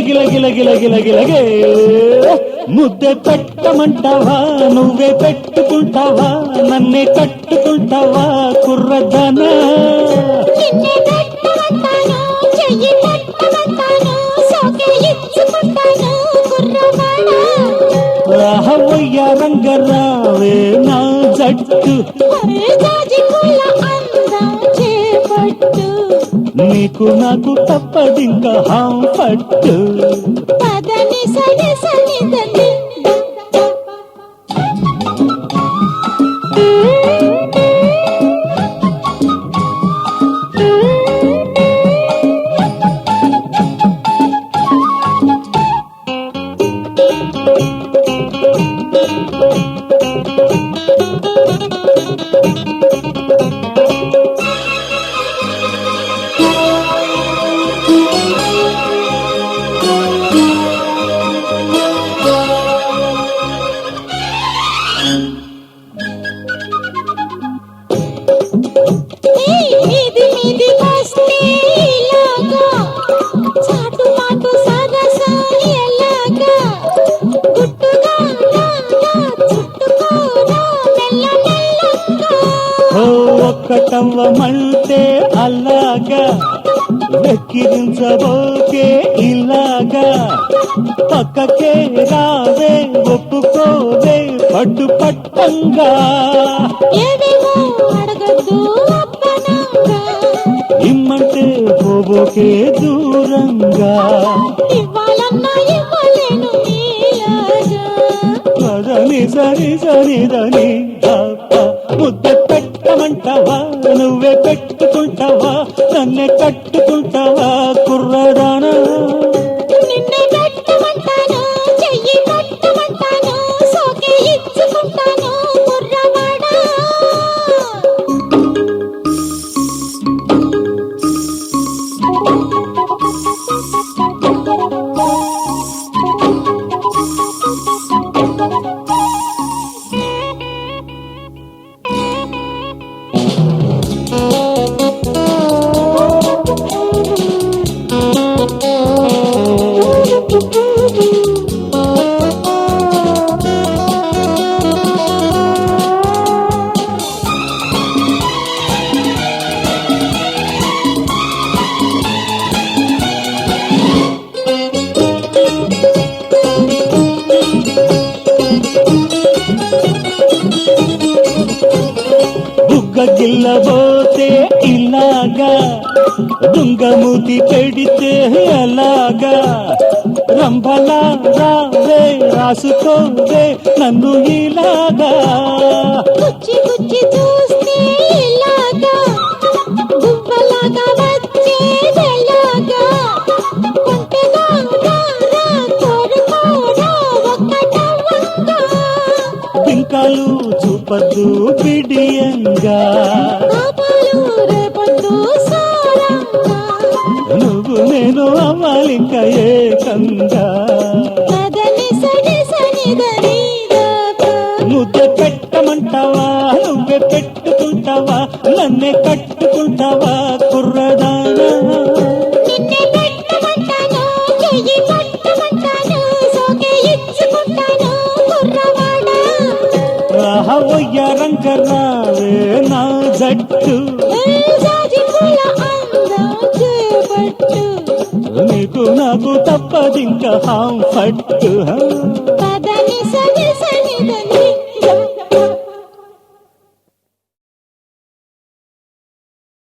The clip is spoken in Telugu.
గిలగిలగిలగిలగిలగిలగే ముద్దే పెట్టమంటావా నువ్వే పెట్టుకుంటావా నన్నే కట్టుకుంటావా కుర్రదనా రాహవయ్య రంగరావే నా జట్టు నీకు నాకు తప్పదింకా హాం పట్టు పదని సడి సనిదని ఒక్కటవ్వమంటే అలాగా వెక్కిరించబోకే ఇలాగా పక్కకే రావే ఒప్పుకోవే పట్టు పట్టంగా ఇమ్మంటే పోబోకే దూరంగా సరి సరి సరిదని ముద్ద పెట్టమంటావా నువ్వే పెట్టుకుంటావా నన్నే కట్టుకుంటావా కుర్రదానా గిల్లబోతే ఇలాగా దుంగమూతి పెడితే అలాగా రంభలా రావే రాసుకోవే నన్ను ఇలాగా గుచ్చి గుచ్చి చూస్తే ఇలాగా గువ్వలాగా వచ్చేదెలాగా కొంటెగా రారా కోరుకోరా ఒక్కటవ్వంగా పింకాలు చూపద్దు బిడియంగా నువ్వు నేను అవ్వాలింక ఏకంగా ముద్ద పెట్టమంటావా నువ్వే పెట్టుకుంటావా నన్నే కట్టుకుంటావా కుర్రదానా రాహవయ్య రంగరావే నా జట్టు నీకు నాకు తప్పదింక హాం పట్టు